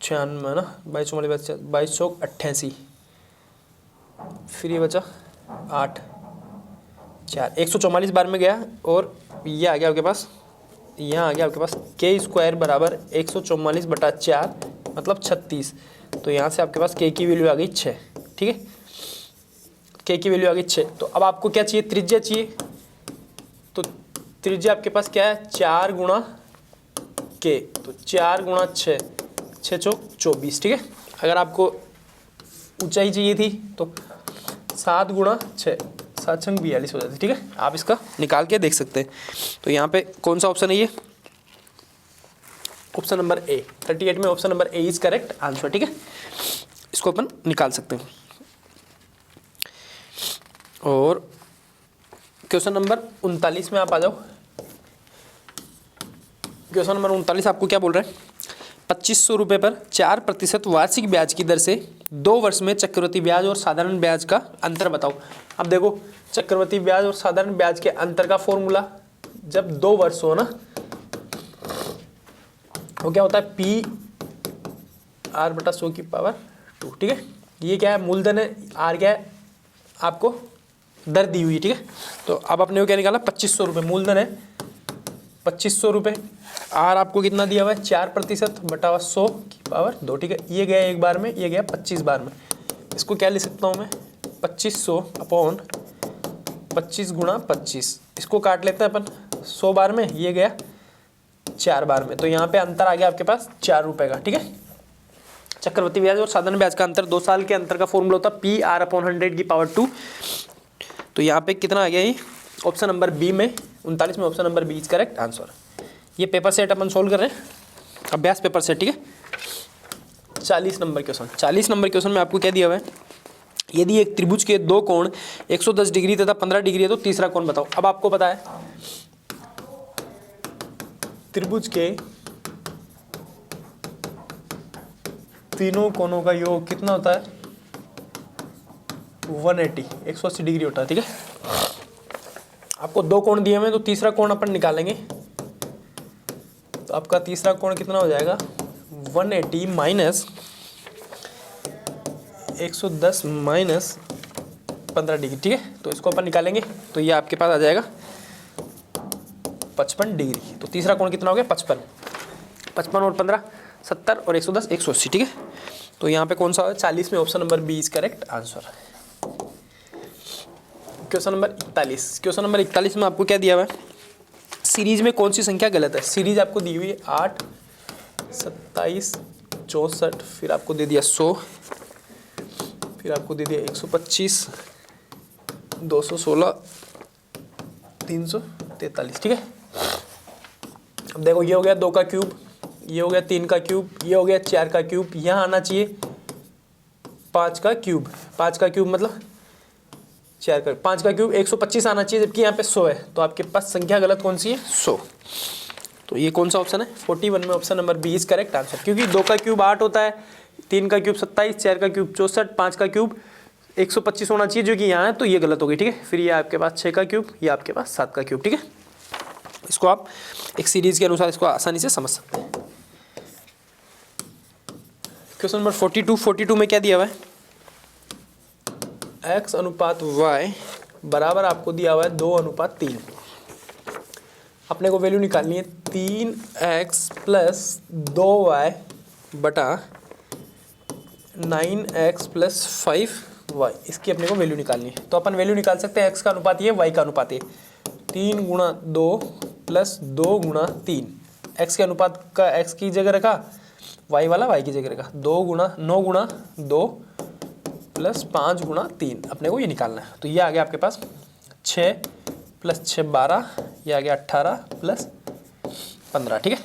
96 है ना, 22 फिर ये बचा 8 4, 144 बार में गया और ये आ गया आपके पास, यहाँ आ गया आपके पास के स्क्वायर बराबर 144/4 मतलब 36। तो यहाँ से आपके पास के की वैल्यू आ गई 6, ठीक है, के की वैल्यू आ गई 6। तो अब आपको क्या चाहिए, त्रिज्या चाहिए। तो त्रिज्या आपके पास क्या है, 4 गुणा के, तो 4 गुणा 6, 6 चौक 24, ठीक है। अगर आपको ऊंचाई चाहिए थी तो 7 गुणा 6, 7 छंग 42 हो जाती, ठीक है। आप इसका निकाल के देख सकते हैं। तो यहाँ पे कौन सा ऑप्शन है, ये ऑप्शन नंबर ए, 38 में option number A is correct answer, ठीक है। इसको अपन निकाल सकते हैं। और क्वेश्चन नंबर 39 में आप आ जाओ। क्वेश्चन नंबर 39 आपको क्या बोल रहे हैं, 2500 रुपये पर 4% वार्षिक ब्याज की दर से 2 वर्ष में चक्रवृद्धि ब्याज और साधारण ब्याज का अंतर बताओ। अब देखो, चक्रवृद्धि ब्याज और साधारण ब्याज के अंतर का फॉर्मूला जब 2 वर्ष हो ना, वो क्या होता है, PR/100⁻², ठीक है। ये क्या है, मूलधन है, आर क्या है आपको दर दी हुई, ठीक है। तो अब अपने को क्या निकाला, 2500 रुपये मूलधन है, 2500 रुपये, आर आपको कितना दिया हुआ है, 4%/100⁻², ठीक है। ये गया एक बार में, ये गया 25 बार में। इसको क्या लिख सकता हूँ मैं, 2500/25 गुणा 25, इसको काट लेते हैं अपन 100 बार में, ये गया 4 बार में। तो यहाँ पे अंतर आ गया आपके पास 4 रुपये का, ठीक है। चक्रवृद्धि ब्याज और साधारण ब्याज का अंतर 2 साल के अंतर का फॉर्मूला होता है PR/100⁻²। तो यहाँ पे कितना आ गया, ये ऑप्शन नंबर बी में 39 में option number B is correct answer. ये पेपर सेट अपन सोल्व कर रहे हैं, अभ्यास पेपर सेट, ठीक है। 40 नंबर क्वेश्चन, 40 नंबर क्वेश्चन में आपको क्या दिया हुआ है, यदि एक त्रिभुज के 2 कोण 110 डिग्री तथा 15 डिग्री है तो तीसरा कोण बताओ। अब आपको पता है त्रिभुज के तीनों कोणों का योग कितना होता है, 180 डिग्री होता है, ठीक है। आपको 2 कोण दिए हुए हैं, तो तीसरा कोण अपन निकालेंगे। तो आपका तीसरा कोण कितना हो जाएगा, 180 माइनस 110 माइनस 15 डिग्री, ठीक है। तो इसको अपन निकालेंगे, तो ये आपके पास आ जाएगा 55 डिग्री। तो तीसरा कोण कितना हो गया, 55 और 15 70 और 110 180, ठीक है। तो यहाँ पे कौन सा है, 40 में option number B is correct answer. Question number 41, question number 41 में आपको क्या दिया हुआ है, सीरीज में कौन सी संख्या गलत है। सीरीज आपको दी हुई है 8 27 64, फिर आपको दे दिया 100, फिर आपको दे दिया 125 216 343, ठीक है। अब देखो, ये हो गया 2 का क्यूब, ये हो गया 3 का क्यूब, ये हो गया 4 का क्यूब, यहाँ आना चाहिए 5 का क्यूब। 5 का क्यूब मतलब 4 का, 5 का क्यूब 125 आना चाहिए, जबकि यहाँ पे 100 है। तो आपके पास संख्या गलत कौन सी है, 100। तो ये कौन सा ऑप्शन है, 41 में option number B is correct answer. क्योंकि 2 का क्यूब 8 होता है, 3 का क्यूब 27, 4 का क्यूब 64, 5 का क्यूब 125 होना चाहिए, जो कि यहाँ है, तो ये गलत हो गई, ठीक है। फिर ये आपके पास 6 का क्यूब, ये आपके पास 7 का क्यूब, ठीक है। इसको आप एक सीरीज के अनुसार इसको आसानी से समझ सकते हैं। क्वेश्चन नंबर 42 में क्या दिया हुआ है, x अनुपात y बराबर आपको दिया हुआ है 2:3। अपने को वैल्यू निकालनी है 3x + 2y बटा 9x + 5y, इसकी अपने को वैल्यू निकालनी है। तो अपन वैल्यू निकाल सकते हैं, x का अनुपात ये, y का अनुपात ये, 3 × 2 + 2 × 3। x के अनुपात का x की जगह रखा, y वाला y की जगह रखा, 9 × 2 + 5 × 3, अपने को ये निकालना है। तो ये आ गया आपके पास 6 + 6 12, ये आ गया 18 + 15, ठीक है।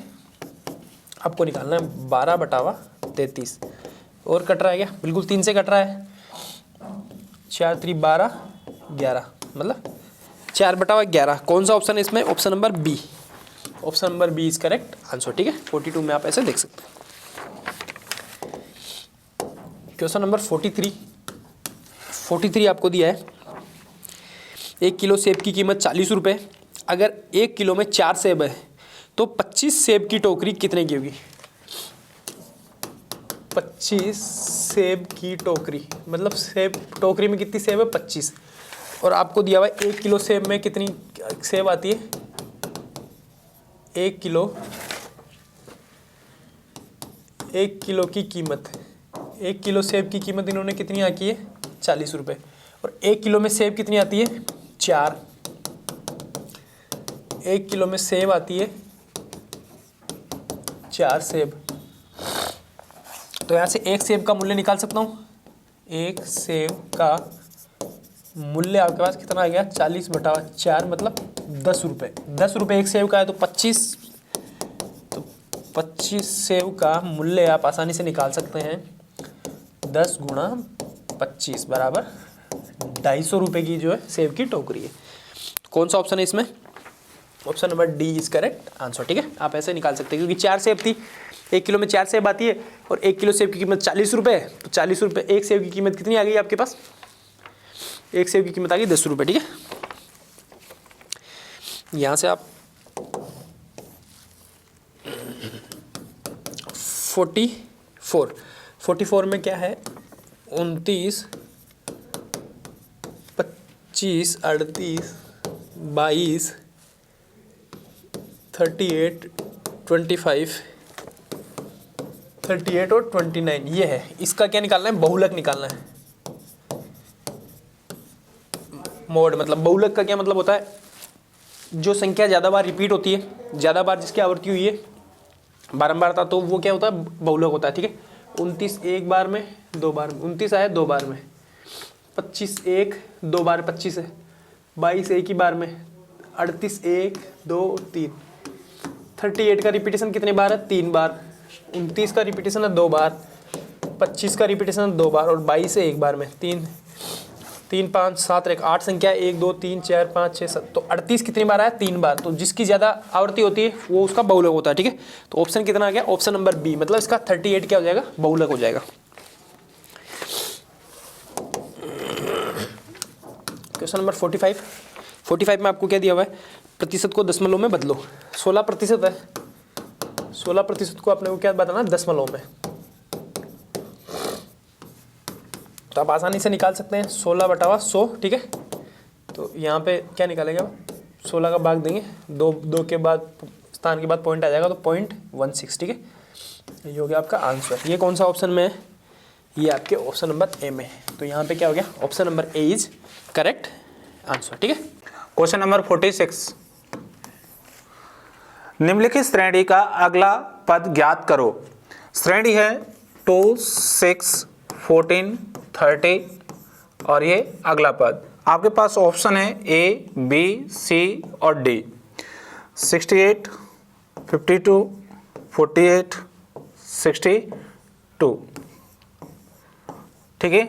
आपको निकालना है 12/33, और कट रहा है क्या, बिल्कुल 3 से कट रहा है, 4 × 3 12 11, मतलब 4/11। कौन सा ऑप्शन है इसमें, option number B, option number B is correct answer, ठीक है। 42 में आप ऐसे देख सकते हैं। क्वेश्चन नंबर 43 आपको दिया है, 1 किलो सेब की कीमत 40 रुपये। अगर 1 किलो में 4 सेब है तो 25 सेब की टोकरी कितने की होगी? 25 सेब की टोकरी, मतलब सेब टोकरी में कितनी सेब है? 25। और आपको दिया हुआ है 1 किलो सेब में कितनी सेब आती है? 1 किलो की कीमत, 1 किलो सेब की कीमत इन्होंने कितनी आकी है? 40 रुपये। और 1 किलो में सेब कितनी आती है? 4। 1 किलो में सेब आती है 4 सेब। तो यहाँ से एक सेब का मूल्य निकाल सकता हूँ। एक सेब का मूल्य आपके पास कितना आ गया? 40/4 मतलब 10 रुपये। 10 रुपये एक सेब का है, तो 25 सेब का मूल्य आप आसानी से निकाल सकते हैं। 10 गुणा 25 बराबर 250 रुपये की जो है सेब की टोकरी है। कौन सा ऑप्शन है इसमें? Option number D is correct answer. ठीक है, आप ऐसे निकाल सकते हैं क्योंकि 4 सेब थी, 1 किलो में 4 सेब आती है और 1 किलो सेब की कीमत 40 रुपये है। तो 40 रुपये, एक सेब की कीमत कितनी आ गई आपके पास? एक सेब की कीमत आ गई 10 रुपये। ठीक है, यहाँ से आप 44 में क्या है? 29, 25, 38, 22, 38, 25, 38 और 29 ये है। इसका क्या निकालना है? बहुलक निकालना है। मोड मतलब बहुलक का क्या मतलब होता है? जो संख्या ज़्यादा बार रिपीट होती है, ज़्यादा बार जिसकी आवृत्ति हुई है बारंबार था, तो वो क्या होता है? बहुलक होता है। ठीक है, 29 एक बार में, 2 बार में, 29 आया 2 बार में, 25 एक 2 बार 25 है, 22 एक ही बार में, 38 1 2 3, 38 का रिपीटेशन कितने बार है? 3 बार, 29 का रिपीटेशन है 2 बार, 25 का रिपीटेशन है 2 बार और 22 है 1 बार में। 3 5 7 1 8 संख्या 1 2 3 4 5 6 7, तो 38 कितनी बार आया? 3 बार। तो जिसकी ज़्यादा आवृत्ति होती है वो उसका बहुलक होता है। ठीक है, तो ऑप्शन कितना आ गया? ऑप्शन नंबर बी, मतलब इसका 38 क्या हो जाएगा? बहुलक हो जाएगा। क्वेश्चन नंबर 45 में आपको क्या दिया हुआ है? प्रतिशत को दशमलव में बदलो। 16% है, 16% को आपने को क्या बताना? दशमलव में। तो आप आसानी से निकाल सकते हैं 16/100। ठीक है, तो यहाँ पे क्या निकालेंगे? 16 का भाग देंगे, 2 के बाद स्थान के बाद पॉइंट आ जाएगा, तो 0.16। ठीक है, ये हो गया आपका आंसर। ये कौन सा ऑप्शन में है? ये आपके ऑप्शन नंबर ए में है। तो यहाँ पे क्या हो गया? Option number A is correct answer. ठीक है, क्वेश्चन नंबर 46, निम्नलिखित श्रेणी का अगला पद ज्ञात करो। श्रेणी है 2 6 14 30 और ये अगला पद। आपके पास ऑप्शन है ए बी सी और डी। 68 52 48 62। ठीक है,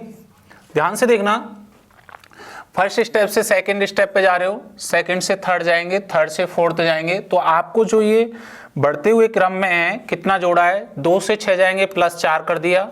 ध्यान से देखना। फर्स्ट स्टेप से सेकंड स्टेप पे जा रहे हो, सेकंड से थर्ड जाएंगे, थर्ड से फोर्थ जाएंगे, तो आपको जो ये बढ़ते हुए क्रम में है कितना जोड़ा है? 2 से 6 जाएंगे प्लस 4 कर दिया,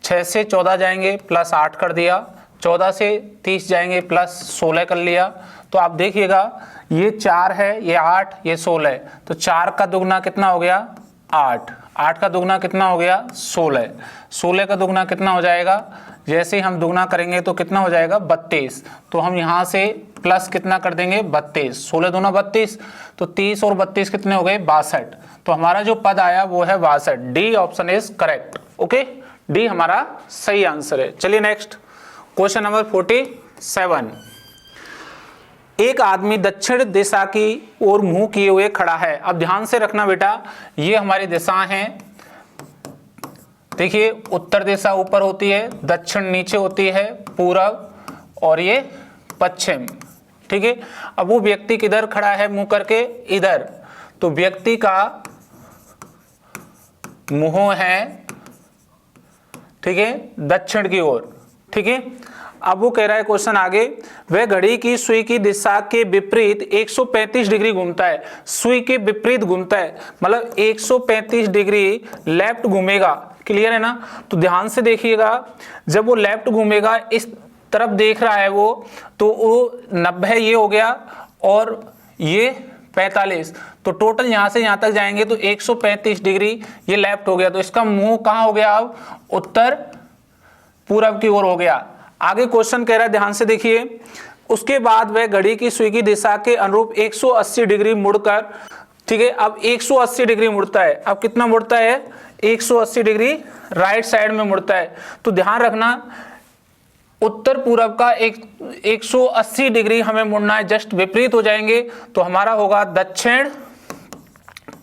6 से 14 जाएंगे प्लस 8 कर दिया, 14 से 30 जाएंगे प्लस 16 कर लिया। तो आप देखिएगा ये 4 है, ये 8, ये 16 है, तो 4 का दुगना कितना हो गया? 8, 8 का दुगना कितना हो गया? 16, 16 का दुगना कितना हो जाएगा? जैसे ही हम दुगना करेंगे तो कितना हो जाएगा? 32। तो हम यहाँ से प्लस कितना कर देंगे? 32, 16 दूना 32, तो 30 और 32 कितने हो गए? 62। तो हमारा जो पद आया वो है 62। D option is correct. Okay, D हमारा सही आंसर है। चलिए नेक्स्ट क्वेश्चन नंबर 47। एक आदमी दक्षिण दिशा की ओर मुंह किए हुए खड़ा है। अब ध्यान से रखना बेटा, ये हमारी दिशा है। देखिए, उत्तर दिशा ऊपर होती है, दक्षिण नीचे होती है, पूरब और ये पश्चिम। ठीक है, अब वो व्यक्ति किधर खड़ा है मुंह करके? इधर। तो व्यक्ति का मुंह है, ठीक है, दक्षिण की ओर। ठीक है, अब वो कह रहा है क्वेश्चन आगे, वह घड़ी की सुई की दिशा के विपरीत 135 डिग्री घूमता है। सुई के विपरीत घूमता है मतलब 135 डिग्री लेफ्ट घूमेगा। क्लियर है ना? तो ध्यान से देखिएगा, जब वो लेफ्ट घूमेगा, इस तरफ देख रहा है वो, तो वो 90 ये हो गया और ये 45, तो टोटल यहाँ से यहाँ तक जाएंगे तो 135 डिग्री ये लेफ्ट हो गया, तो इसका मुंह कहाँ हो गया, अब उत्तर पूरब की ओर हो गया। आगे क्वेश्चन कह रहा है, ध्यान से देखिए, उसके बाद वह घड़ी की सुई की दिशा के अनुरूप 180 डिग्री मुड़कर, ठीक है, अब 180 डिग्री मुड़ता है। अब कितना मुड़ता है, 180 डिग्री राइट साइड में मुड़ता है। तो ध्यान रखना उत्तर पूरब का 180 डिग्री हमें मुड़ना है, जस्ट विपरीत हो जाएंगे तो हमारा होगा दक्षिण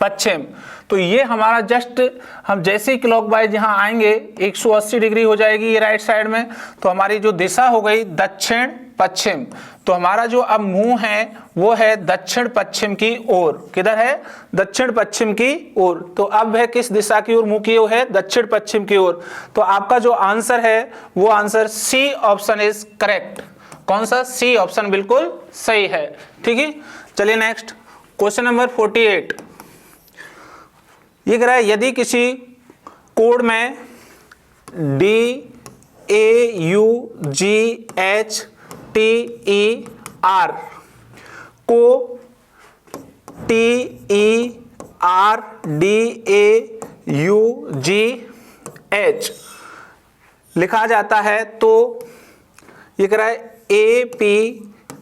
पश्चिम। तो ये हमारा जस्ट हम जैसे ही क्लॉकवाइज यहाँ आएंगे 180 डिग्री हो जाएगी ये राइट साइड में, तो हमारी जो दिशा हो गई दक्षिण पश्चिम। तो हमारा जो अब मुंह है वो है दक्षिण पश्चिम की ओर। किधर है, दक्षिण पश्चिम की ओर। तो अब है किस दिशा की ओर मुंह किए हुए है, दक्षिण पश्चिम की ओर। तो आपका जो आंसर है वो answer C option is correct. कौन सा, सी ऑप्शन बिल्कुल सही है। ठीक है, चलिए नेक्स्ट क्वेश्चन नंबर 48। ये कह रहा है, यदि किसी कोड में DAUGHTER को TERDAUGH लिखा जाता है, तो ये कह रहा है APTUDE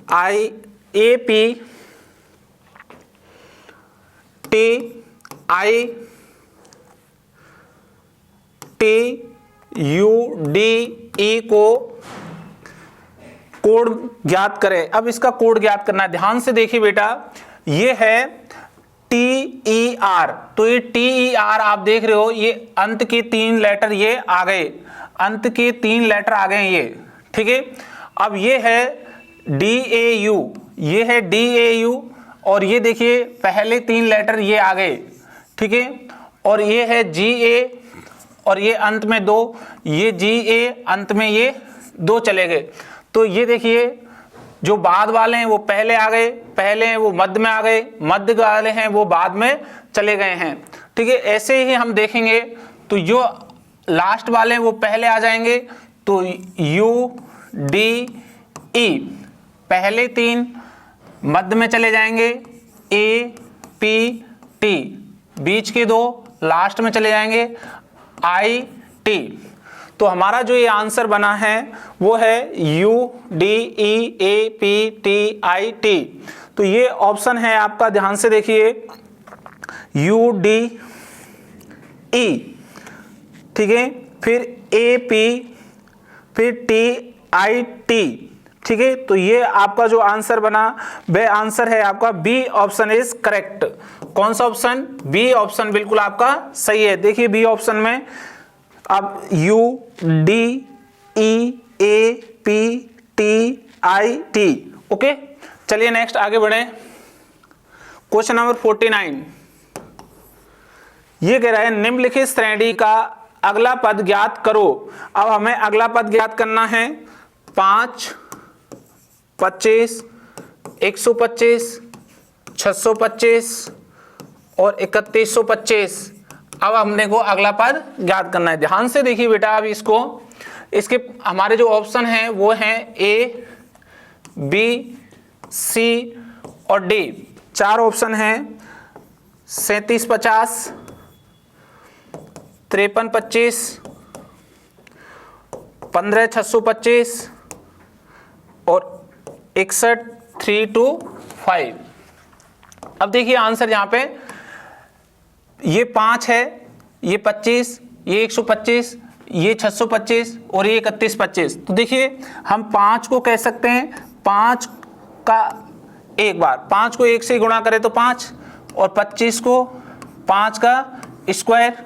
को कोड ज्ञात करें। अब इसका कोड ज्ञात करना है, ध्यान से देखिए बेटा, ये है TER। तो ये TER आप देख रहे हो, ये अंत के 3 लेटर ये आ गए, अंत के 3 लेटर आ गए ये, ठीक है। अब ये है DAU, ये है DAU, और ये देखिए पहले 3 लेटर ये आ गए, ठीक है। और ये है GA, और ये अंत में 2, ये GA अंत में ये 2 चले गए। तो ये देखिए जो बाद वाले हैं वो पहले आ गए, पहले हैं वो मध्य में आ गए, मध्य वाले हैं वो बाद में चले गए हैं, ठीक है। ऐसे ही हम देखेंगे तो जो लास्ट वाले हैं वो पहले आ जाएंगे, तो UDE पहले 3 मध्य में चले जाएंगे, APT बीच के 2 लास्ट में चले जाएंगे, IT। तो हमारा जो ये आंसर बना है वो है UDEAPTIT। तो ये ऑप्शन है आपका, ध्यान से देखिए, UDE, ठीक है, फिर AP, फिर TIT, ठीक है। तो ये आपका जो आंसर बना वह आंसर है आपका बी ऑप्शन इज करेक्ट। कौन सा ऑप्शन, बी ऑप्शन बिल्कुल आपका सही है। देखिए बी ऑप्शन में अब UDEAPTIT। ओके, चलिए नेक्स्ट आगे बढ़े। क्वेश्चन नंबर 49 ये कह रहा है, निम्नलिखित श्रेणी का अगला पद ज्ञात करो। अब हमें अगला पद ज्ञात करना है 5, 25, 125, 625 और 3125। अब हमने को अगला पद ज्ञात करना है। ध्यान से देखिए बेटा, अब इसको, इसके हमारे जो ऑप्शन हैं वो हैं A, B, C और D। 4 ऑप्शन हैं, 3750, 5325, 15625 और 61,325। अब देखिए आंसर यहाँ पे, ये 5 है, ये 25, ये 125, ये 625 और ये 3125। तो देखिए हम 5 को कह सकते हैं 5 का एक बार, 5 को 1 से गुणा करें तो 5, और 25 को 5 का स्क्वायर,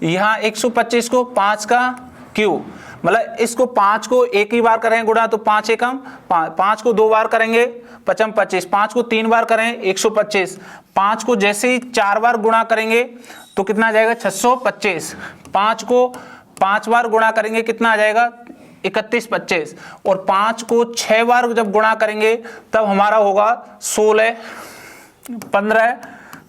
यहाँ 125 को 5 का क्यूब। मतलब इसको 5 को एक ही बार करें गुणा तो 5 एकम 5 को 2 बार करेंगे 55 25, 5 को 3 बार करें 125, 5 को जैसे ही 4 बार गुणा करेंगे तो कितना आ जाएगा 625, 5 को 5 बार गुणा करेंगे कितना आ जाएगा 3125, और 5 को 6 बार जब गुणा करेंगे तब हमारा होगा 16 15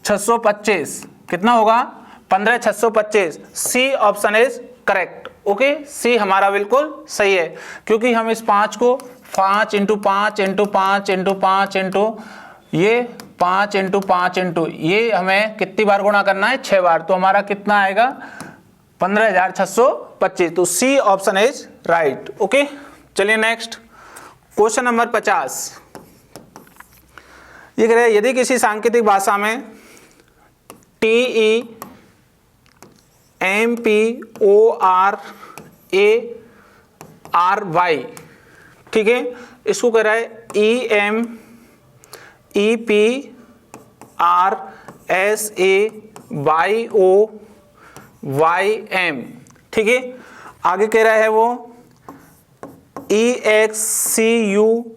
625। कितना होगा 15 625। C option is correct. Okay, C हमारा बिल्कुल सही है, क्योंकि हम इस 5 को 5 × 5 × 5 × 5 × ये 5 इंटू 5 इंटू ये हमें कितनी बार गुणा करना है, 6 बार। तो हमारा कितना आएगा 15,625। तो C option is right. Okay, चलिए नेक्स्ट क्वेश्चन नंबर 50। ये कह रहे हैं यदि किसी सांकेतिक भाषा में TEMPORARY, ठीक है, इसको कह रहा है EMEPRSAYOYM, ठीक है। आगे कह रहा है वो EXCUSE,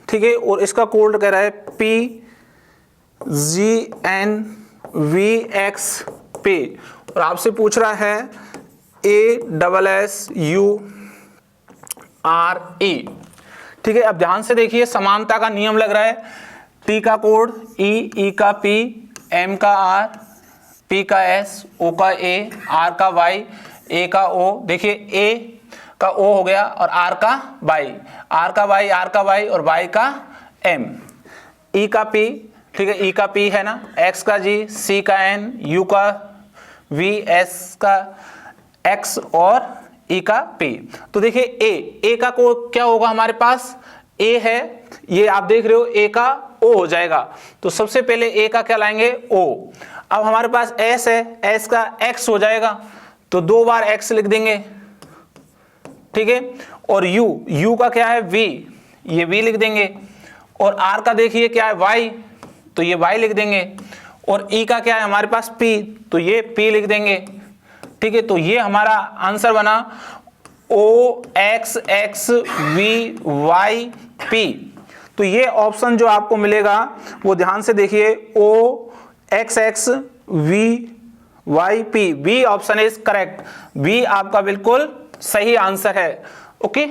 ठीक है, और इसका कोड कह रहा है PGNVXP, और आपसे पूछ रहा है ASSURE, ठीक है। अब ध्यान से देखिए, समानता का नियम लग रहा है। T का कोड E, E का P, M का R, P का S, O का A, R का Y, A का O। देखिए A का O हो गया और R का Y, R का Y, R का Y और Y का M। E का P, ठीक है, E का P है ना, X का G, C का N, U का V, S का X और E का P। तो देखिए A का कोड क्या होगा हमारे पास, A है, ये आप देख रहे हो A का O हो जाएगा। तो सबसे पहले A का क्या लाएंगे, O। अब हमारे पास S है, S का X हो जाएगा, तो 2 बार X लिख देंगे, ठीक है। और U का क्या है V, ये V लिख देंगे। और R का देखिए क्या है Y, तो ये Y लिख देंगे। और E का क्या है हमारे पास P, तो ये P लिख देंगे, ठीक है। तो ये हमारा आंसर बना OXXVYP। तो ये ऑप्शन जो आपको मिलेगा वो ध्यान से देखिए, OXXVYP, B option is correct. B आपका बिल्कुल सही आंसर है। ओके।